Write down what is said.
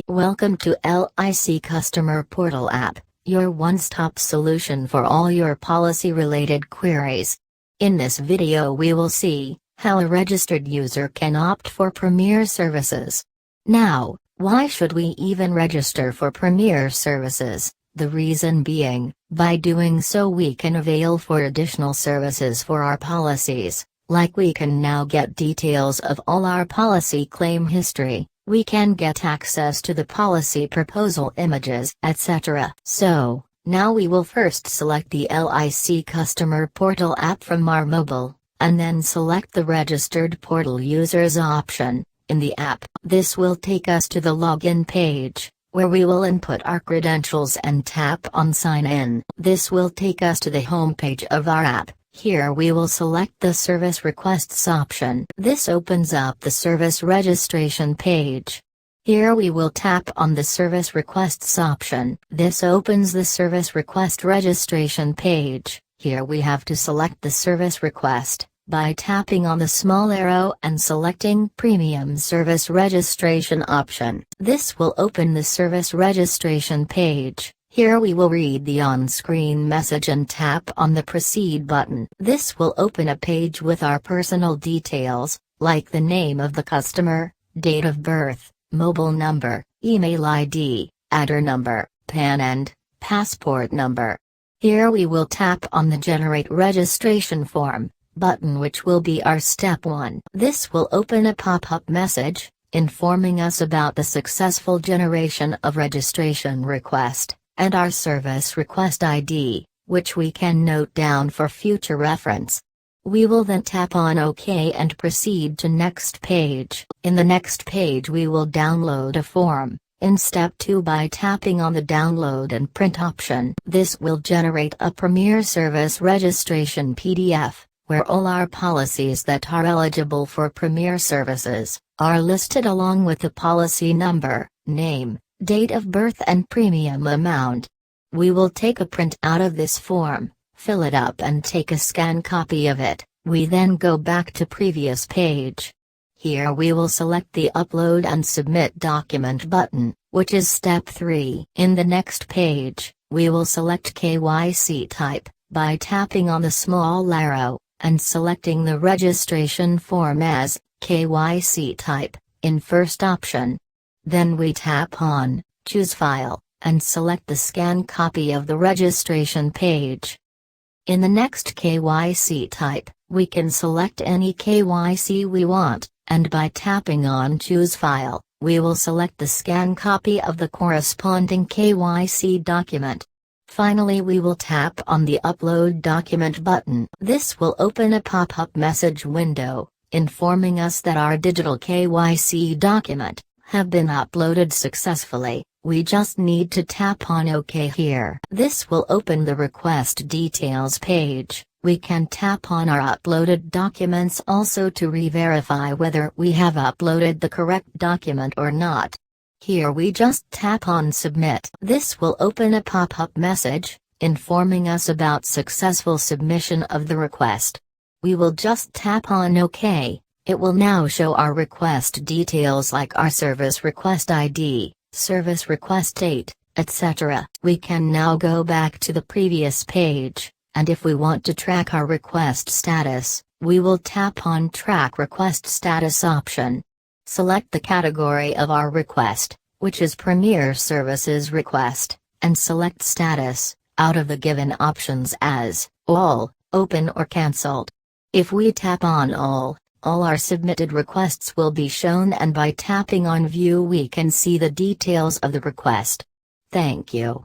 Welcome to LIC Customer Portal app, your one-stop solution for all your policy-related queries. In this video we will see how a registered user can opt for Premier services. Now, why should we even register for Premier services? The reason being, by doing so we can avail for additional services for our policies, like we can now get details of all our policy claim history. We can get access to the policy proposal images, etc. So, now we will first select the LIC Customer Portal app from our mobile, and then select the Registered Portal Users option in the app. This will take us to the login page, where we will input our credentials and tap on Sign In. This will take us to the home page of our app. Here we will select the Service Requests option. This opens up the service registration page. Here we will tap on the Service Requests option. This opens the Service Request registration page. Here we have to select the service request by tapping on the small arrow and selecting Premium Service Registration option. This will open the service registration page. Here we will read the on-screen message and tap on the Proceed button. This will open a page with our personal details, like the name of the customer, date of birth, mobile number, email ID, Aadhaar number, PAN and passport number. Here we will tap on the Generate Registration Form button, which will be our step 1. This will open a pop-up message, informing us about the successful generation of registration request and our service request ID, which we can note down for future reference. We will then tap on OK and proceed to next page. In the next page we will download a form, in step 2 by tapping on the Download and Print option. This will generate a Premier Service Registration PDF, where all our policies that are eligible for Premier services are listed along with the policy number, name, date of birth and premium amount. We will take a print out of this form, fill it up and take a scan copy of it. We then go back to previous page. Here we will select the Upload and Submit Document button, which is step 3. In the next page, we will select KYC type, by tapping on the small arrow, and selecting the registration form as KYC type, in first option. Then we tap on Choose File, and select the scan copy of the registration page. In the next KYC type, we can select any KYC we want, and by tapping on Choose File, we will select the scan copy of the corresponding KYC document. Finally we will tap on the Upload Document button. This will open a pop-up message window, informing us that our digital KYC document have been uploaded successfully. We just need to tap on OK here. This will open the Request Details page. We can tap on our uploaded documents also to re-verify whether we have uploaded the correct document or not. Here we just tap on Submit. This will open a pop-up message, informing us about successful submission of the request. We will just tap on OK. It will now show our request details like our service request ID, service request date, etc. We can now go back to the previous page, and if we want to track our request status, we will tap on Track Request Status option. Select the category of our request, which is Premier Services Request, and select Status, out of the given options as All, Open or Cancelled. If we tap on All our submitted requests will be shown, and by tapping on View we can see the details of the request. Thank you.